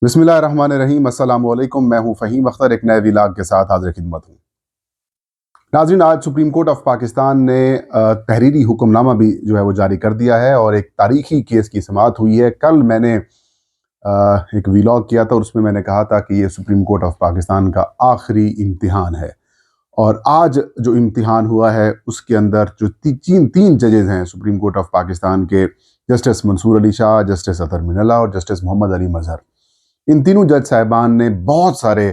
बिस्मिल्लाहिर्रहमानिर्रहीम अस्सलाम वालेकुम। मैं हूं फ़हीम अख्तर, एक नए व्लॉग के साथ हाज़िर खिदमत हूं। नाज़रीन, आज सुप्रीम कोर्ट ऑफ पाकिस्तान ने तहरीरी हुक्मनामा भी जो है वो जारी कर दिया है और एक तारीखी केस की समाअत हुई है। कल मैंने एक व्लॉग किया था और उसमें मैंने कहा था कि ये सुप्रीम कोर्ट ऑफ पाकिस्तान का आखिरी इम्तिहान है और आज जो इम्तिहान हुआ है उसके अंदर जो तीन तीन जजेज़ हैं सुप्रीम कोर्ट ऑफ पाकिस्तान के, जस्टिस मंसूर अली शाह, जस्टिस अतर मिनल्ला और जस्टिस मोहम्मद अली मजहर, इन तीनों जज साहिबान ने बहुत सारे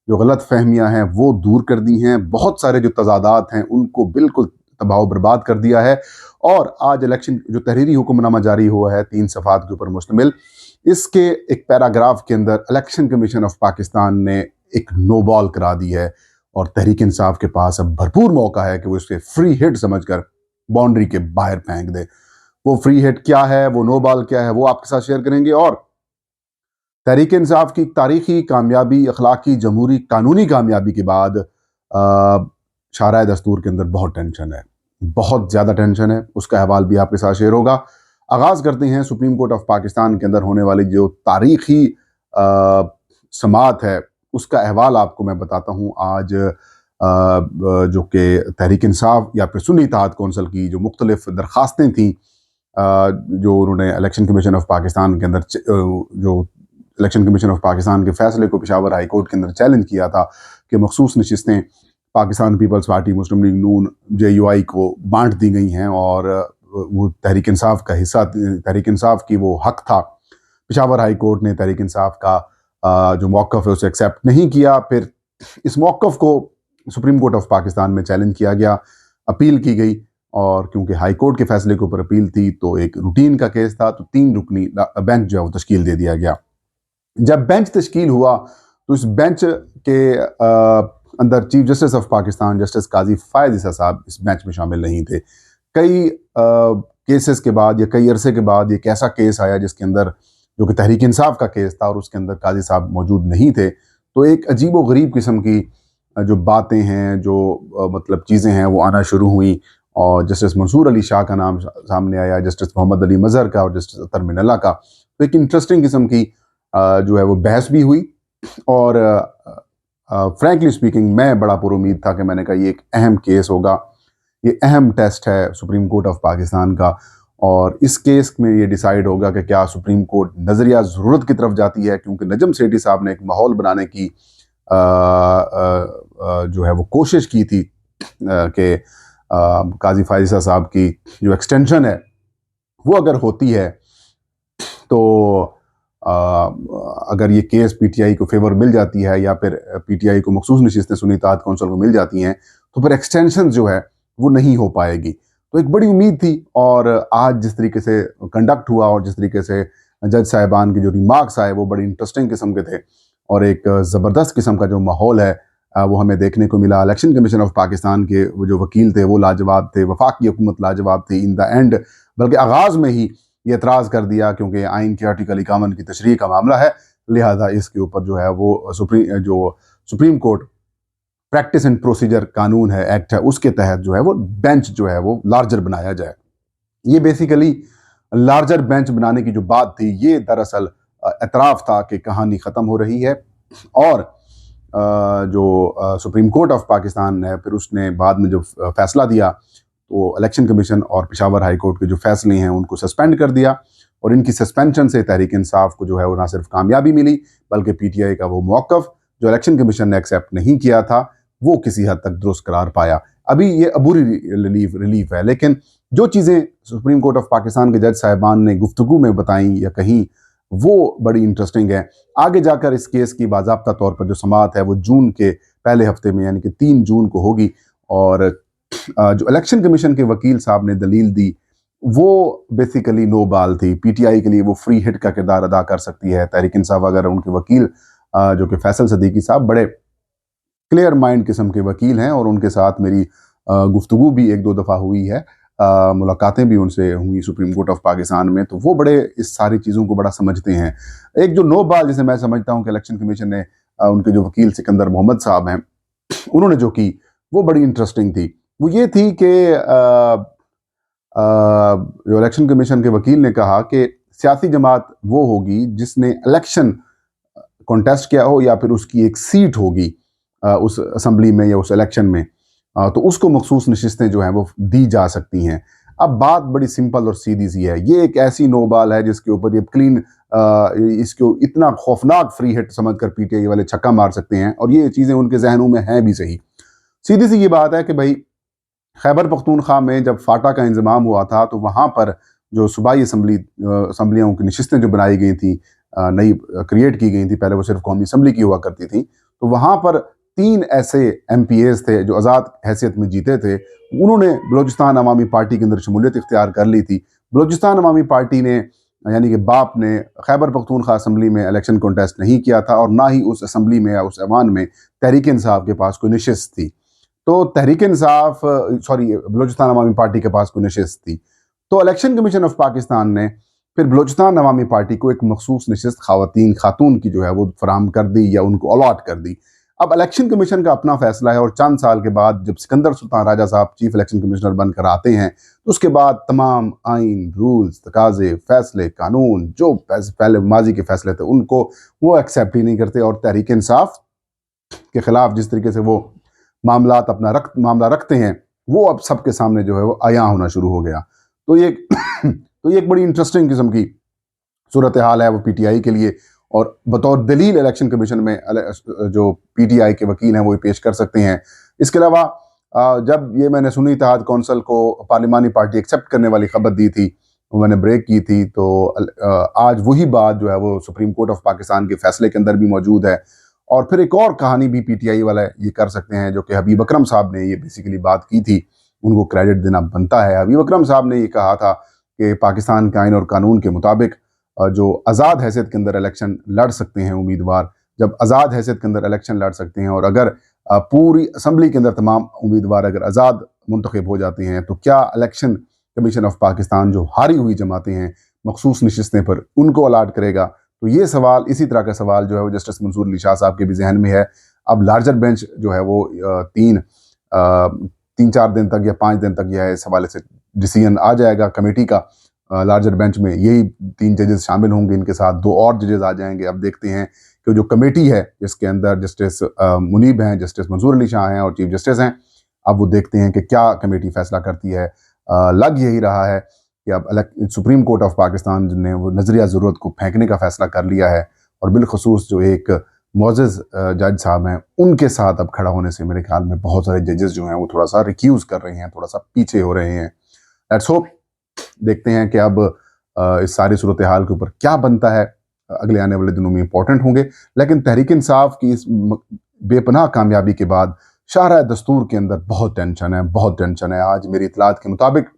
जो गलत फहमियाँ हैं वो दूर कर दी हैं, बहुत सारे जो तजादात हैं उनको बिल्कुल तबाह बर्बाद कर दिया है। और आज इलेक्शन जो तहरीरी हुक्मनामा जारी हुआ है 3 सफ़ात के ऊपर मुश्तमिल, इसके एक पैराग्राफ के अंदर इलेक्शन कमीशन ऑफ पाकिस्तान ने एक नो बॉल करा दी है और तहरीक इंसाफ के पास अब भरपूर मौका है कि वो इसे फ्री हिट समझकर बाउंड्री के बाहर फेंक दे। वो फ्री हिट क्या है, वो नो बॉल क्या है, वो आपके साथ शेयर करेंगे। और तहरीक इंसाफ की तारीखी कामयाबी, अखलाकी, जमहूरी, कानूनी कामयाबी के बाद शाराए दस्तूर के अंदर बहुत टेंशन है, बहुत ज़्यादा टेंशन है। उसका अहवाल भी आपके साथ शेयर होगा। आगाज़ करते हैं सुप्रीम कोर्ट ऑफ पाकिस्तान के अंदर होने वाली जो तारीखी समाअत है उसका अहवाल आपको मैं बताता हूँ। आज जो कि तहरीक इंसाफ या फिर सुन्नी इत्तेहाद कौंसल की जो मुख्तलिफ दरख्वास्तें थीं, जो उन्होंने इलेक्शन कमीशन ऑफ पाकिस्तान के अंदर जो इलेक्शन कमीशन ऑफ पाकिस्तान के फैसले को पेशावर हाई कोर्ट के अंदर चैलेंज किया था कि मखसूस नशिस्तें पाकिस्तान पीपल्स पार्टी, मुस्लिम लीग नून, JUI को बांट दी गई हैं और वो तहरीक इंसाफ का हिस्सा, तहरीक इंसाफ की वो हक था। पेशावर हाई कोर्ट ने तहरीक इंसाफ का जो मौक़िफ़ है उसे एक्सेप्ट नहीं किया। फिर इस मौक़िफ़ को सुप्रीम कोर्ट ऑफ पाकिस्तान में चैलेंज किया गया, अपील की गई और क्योंकि हाई कोर्ट के फैसले के ऊपर अपील थी तो एक रूटीन का केस था, तो 3 रुकनी बेंच जो है वो तश्कील दे दिया गया। जब बेंच तश्कील हुआ तो इस बेंच के अंदर chief justice of Pakistan justice Qazi Faez Isa साहब इस बेंच में शामिल नहीं थे। कई केसेस के बाद या कई अरसे के बाद एक ऐसा केस आया जिसके अंदर, जो कि तहरीक इंसाफ का केस था और उसके अंदर काजी साहब मौजूद नहीं थे, तो एक अजीब व गरीब किस्म की जो बातें हैं, जो मतलब चीज़ें हैं वो आना शुरू हुई और जस्टिस मंसूर अली शाह का नाम सामने आया, जस्टिस मोहम्मद अली मजहर का और जस्टिस अतर मिनल्ला का। तो एक इंटरेस्टिंग किस्म की जो है वो बहस भी हुई और फ्रैंकली स्पीकिंग मैं बड़ा पुरुमीद था कि मैंने कहा ये एक अहम केस होगा, ये अहम टेस्ट है सुप्रीम कोर्ट ऑफ पाकिस्तान का और इस केस में ये डिसाइड होगा कि क्या सुप्रीम कोर्ट नज़रिया ज़रूरत की तरफ जाती है, क्योंकि नजम सेठी साहब ने एक माहौल बनाने की जो है वो कोशिश की थी कि काजी फायज़ साहब की जो एक्सटेंशन है वो अगर होती है तो अगर ये केस PTI को फेवर मिल जाती है या फिर PTI को मखसूस नशिस्तें सुन्नी इत्तेहाद कौंसिल को मिल जाती हैं तो फिर एक्सटेंशन जो है वो नहीं हो पाएगी। तो एक बड़ी उम्मीद थी और आज जिस तरीके से कंडक्ट हुआ और जिस तरीके से जज साहिबान के जो रिमार्क्स आए वो बड़ी इंटरेस्टिंग किस्म के थे और एक ज़बरदस्त किस्म का जो माहौल है वो हमें देखने को मिला। इलेक्शन कमीशन ऑफ पाकिस्तान के वो जो वकील थे वो लाजवाब थे, वफाकी हुकूमत लाजवाब थी इन द एंड, बल्कि आगाज़ में ही ये एतराज़ कर दिया क्योंकि आइन के आर्टिकल 51 की तशरीह का मामला है, लिहाजा इसके ऊपर जो है वो supreme court practice and procedure कानून है, एक्ट है, उसके तहत जो है वो बेंच जो है वो लार्जर बनाया जाए। ये बेसिकली लार्जर बेंच बनाने की जो बात थी ये दरअसल एतराफ़ था कि कहानी ख़त्म हो रही है और जो सुप्रीम कोर्ट ऑफ पाकिस्तान है फिर उसने बाद में जो फैसला दिया तो इलेक्शन कमीशन और पेशावर हाई कोर्ट के जो फैसले हैं उनको सस्पेंड कर दिया और इनकी सस्पेंशन से तहरीक इंसाफ को जो है वो ना सिर्फ कामयाबी मिली बल्कि PTI का वो मौक़िफ़ जो इलेक्शन कमीशन ने एक्सेप्ट नहीं किया था वो किसी हद तक दुरुस्त करार पाया। अभी ये अबूरी रिलीफ है, लेकिन जो चीज़ें सुप्रीम कोर्ट ऑफ पाकिस्तान के जज साहिबान ने गुफ्तगू में बताई या कहीं वो बड़ी इंटरेस्टिंग है। आगे जाकर इस केस की बाज़ाब्ता तौर पर जो समाअत है वो जून के पहले हफ्ते में यानी कि 3 जून को होगी और जो इलेक्शन कमीशन के वकील साहब ने दलील दी वो बेसिकली नो बाल थी। PTI के लिए वो फ्री हिट का किरदार अदा कर सकती है। तहरीक इंसाफ वगैरह उनके वकील जो कि फैसल सदीकी साहब बड़े क्लियर माइंड किस्म के वकील हैं और उनके साथ मेरी गुफ्तगू भी 1-2 दफ़ा हुई है, मुलाकातें भी उनसे हुई सुप्रीम कोर्ट ऑफ पाकिस्तान में, तो वो बड़े इस सारी चीज़ों को बड़ा समझते हैं। एक जो नो बाल जिसे मैं समझता हूँ कि इलेक्शन कमीशन ने उनके जो वकील सिकंदर मोहम्मद साहब हैं उन्होंने जो की वो बड़ी इंटरेस्टिंग थी। वो ये थी कि जो इलेक्शन कमीशन के वकील ने कहा कि सियासी जमात वो होगी जिसने इलेक्शन कॉन्टेस्ट किया हो या फिर उसकी एक सीट होगी उस असम्बली में या उस इलेक्शन में, तो उसको मखसूस नशिस्तें जो हैं वो दी जा सकती हैं। अब बात बड़ी सिंपल और सीधी सी है, ये एक ऐसी नो बॉल है जिसके ऊपर ये क्लीन इसको इतना खौफनाक फ्री हिट समझकर पीटीआई वाले छक्का मार सकते हैं, और ये चीज़ें उनके जहनों में हैं भी सही। सीधी सी ये बात है कि भाई खैबर पख्तूनख्वा में जब फाटा का इंजमाम हुआ था तो वहाँ पर जो सूबाई असम्बलियों की नशिस्तें जो बनाई गई थी, नई क्रिएट की गई थी, पहले वो सिर्फ कौमी असम्बली की हुआ करती थी, तो वहाँ पर 3 ऐसे MPAs थे जो आज़ाद हैसियत में जीते थे। उन्होंने बलूचिस्तान अवामी पार्टी के अंदर शमूलियत इख्तियार कर ली थी। बलूचिस्तान अवामी पार्टी ने, यानी कि बाप ने, खैबर पख्तूनख्वा असम्बली में इलेक्शन कॉन्टेस्ट नहीं किया था, और ना ही उस असम्बली में या उस ऐवान में तहरीक इंसाफ के पास कोई नशिस्त थी। तो तहरीक इंसाफ, सॉरी, बलूचिस्तान अवामी पार्टी के पास कोई नशिस्त थी। तो इलेक्शन कमीशन ऑफ पाकिस्तान ने फिर बलूचिस्तान अवामी पार्टी को एक मखसूस नशिस्त खातून की जो है वो फराहम कर दी या उनको अलॉट कर दी। अब इलेक्शन कमीशन का अपना फैसला है, और चंद साल के बाद जब सिकंदर सुल्तान राजा साहब चीफ इलेक्शन कमिश्नर बनकर आते हैं, तो उसके बाद तमाम आइन, रूल्स, तकाजे, फैसले, कानून जो पहले माजी के फैसले थे उनको वो एक्सेप्ट ही नहीं करते, और तहरीक इंसाफ के खिलाफ जिस तरीके से वो मामला रखते हैं, वो अब सबके सामने जो है वो आया होना शुरू हो गया। तो ये तो ये एक बड़ी इंटरेस्टिंग किस्म की सूरत हाल है वो पीटीआई के लिए, और बतौर दलील इलेक्शन कमीशन में जो पीटीआई के वकील हैं वो पेश कर सकते हैं। इसके अलावा जब ये मैंने सुन्नी इत्तेहाद कौंसिल को पार्लिमानी पार्टी एक्सेप्ट करने वाली खबर दी थी, वो मैंने ब्रेक की थी, तो आज वही बात जो है वो सुप्रीम कोर्ट ऑफ पाकिस्तान के फैसले के अंदर भी मौजूद है। और फिर एक और कहानी भी पीटीआई वाला ये कर सकते हैं, जो कि हबीब अकरम साहब ने ये बेसिकली बात की थी, उनको क्रेडिट देना बनता है। हबीब अकरम साहब ने ये कहा था कि पाकिस्तान के आइन और कानून के मुताबिक जो आज़ाद हैसियत के अंदर इलेक्शन लड़ सकते हैं उम्मीदवार, जब आज़ाद हैसियत के अंदर इलेक्शन लड़ सकते हैं, और अगर पूरी असम्बली के अंदर तमाम उम्मीदवार अगर आज़ाद मुंतखब हो जाते हैं, तो क्या इलेक्शन कमीशन ऑफ पाकिस्तान जो हारी हुई जमातें हैं मखसूस नशिस्तें पर, उनको अलाट करेगा? तो ये सवाल, इसी तरह का सवाल जो है वो जस्टिस मंसूर अली शाह साहब के भी जहन में है। अब लार्जर बेंच जो है वो 3-4 दिन तक या 5 दिन तक यह इस हवाले से डिसीजन आ जाएगा कमेटी का। लार्जर बेंच में यही 3 जजेस शामिल होंगे, इनके साथ 2 और जजेस आ जाएंगे। अब देखते हैं कि जो कमेटी है जिसके अंदर जस्टिस मुनीब हैं, जस्टिस मंसूर अली शाह हैं और चीफ जस्टिस हैं, अब वो देखते हैं कि क्या कमेटी फैसला करती है। लग यही रहा है कि अब सुप्रीम कोर्ट ऑफ पाकिस्तान ने वो नजरिया ज़रूरत को फेंकने का फैसला कर लिया है, और बिलखसूस जो एक मोअज़्ज़ज़ जज साहब हैं उनके साथ अब खड़ा होने से मेरे ख्याल में बहुत सारे जजेस जो हैं वो थोड़ा सा रिक्यूज़ कर रहे हैं, थोड़ा सा पीछे हो रहे हैं। लेट्स होप, देखते हैं कि अब इस सारी सूरत हाल के ऊपर क्या बनता है, अगले आने वाले दिनों में इंपॉर्टेंट होंगे। लेकिन तहरीक इंसाफ की इस बेपनाह कामयाबी के बाद शाहराह दस्तूर के अंदर बहुत टेंशन है, बहुत टेंशन है। आज मेरी इतलात के मुताबिक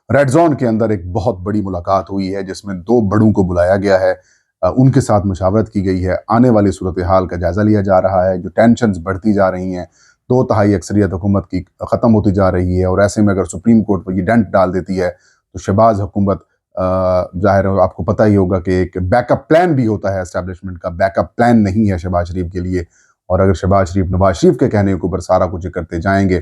रेड जोन के अंदर एक बहुत बड़ी मुलाकात हुई है जिसमें 2 बड़ों को बुलाया गया है, उनके साथ मुशावरत की गई है, आने वाली सूरत हाल का जायज़ा लिया जा रहा है। जो टेंशन्स बढ़ती जा रही हैं, 2/3 अक्सरियत हुकूमत की ख़त्म होती जा रही है, और ऐसे में अगर सुप्रीम कोर्ट पर ये डेंट डाल देती है तो शहबाज हुकूमत, ज़ाहिर है आपको पता ही होगा कि एक बैकअप प्लान भी होता है, एस्टैब्लिशमेंट का बैकअप प्लान नहीं है शहबाज शरीफ के लिए। और अगर शहबाज शरीफ नवाज शरीफ के कहने के ऊपर सारा कुछ करते जाएंगे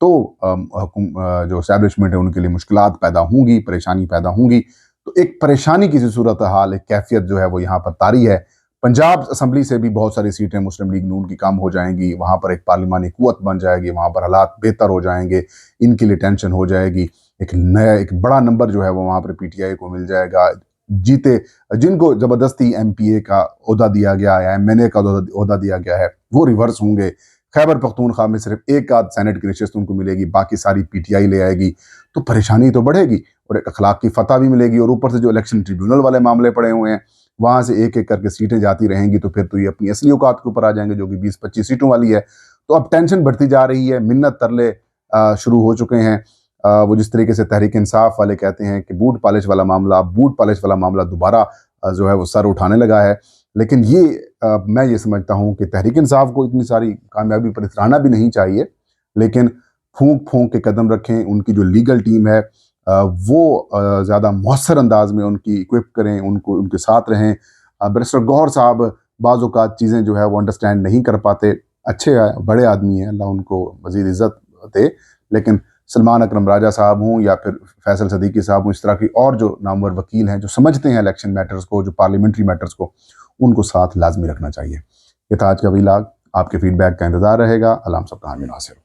तो जो एस्टैब्लिशमेंट है उनके लिए मुश्किलात पैदा होंगी, परेशानी पैदा होंगी। तो एक परेशानी की सी सूरत हाल, एक कैफियत जो है वो यहाँ पर तारी है। पंजाब असम्बली से भी बहुत सारी सीटें मुस्लिम लीग नून की कम हो जाएंगी, वहाँ पर एक पार्लिमानी कुव्वत बन जाएगी, वहाँ पर हालात बेहतर हो जाएंगे, इनके लिए टेंशन हो जाएगी। एक बड़ा नंबर जो है वो वहाँ पर पीटीआई को मिल जाएगा। जीते जिनको ज़बरदस्ती MPA का ओहदा दिया गया है, MNA का ओहदा दिया गया है, वो रिवर्स होंगे। खैबर पख्तूनख्वा में सिर्फ एक आध सेनेट की नशिस्त उनको मिलेगी, बाकी सारी पीटीआई ले आएगी। तो परेशानी तो बढ़ेगी, और एक अखलाक की फतह भी मिलेगी, और ऊपर से जो इलेक्शन ट्रिब्यूनल वाले मामले पड़े हुए हैं वहाँ से एक एक करके सीटें जाती रहेंगी, तो फिर तो ये अपनी असली औकात के ऊपर आ जाएंगे जो कि 20-25 सीटों वाली है। तो अब टेंशन बढ़ती जा रही है, मिन्नत तरले शुरू हो चुके हैं। वो जिस तरीके से तहरीक इंसाफ वाले कहते हैं कि बूट पॉलिश वाला मामला दोबारा जो है वो सर उठाने लगा है। लेकिन ये मैं ये समझता हूँ कि तहरीक इंसाफ को इतनी सारी कामयाबी पर इतराना भी नहीं चाहिए, लेकिन फूंक फूंक के कदम रखें। उनकी जो लीगल टीम है वो ज़्यादा मौसर अंदाज में उनकी इक्विप करें, उनके साथ रहें। बैरिस्टर गौहर साहब बाज़ औक़ात चीज़ें जो है वो अंडरस्टैंड नहीं कर पाते, अच्छे बड़े आदमी हैं, अल्लाह उनको मज़ीद इज़्ज़त दे, लेकिन सलमान अकरम राजा साहब हों या फिर फैसल सदीकी साहब हों, इस तरह की और जो नामवर वकील हैं जो समझते हैं इलेक्शन मैटर्स को, जो पार्लियामेंट्री मैटर्स को, उनको साथ लाजमी रखना चाहिए। ये था आज का वीलाग। आपके फीडबैक का इंतज़ार रहेगा। अल्लाह हम सब का हामी नासिर।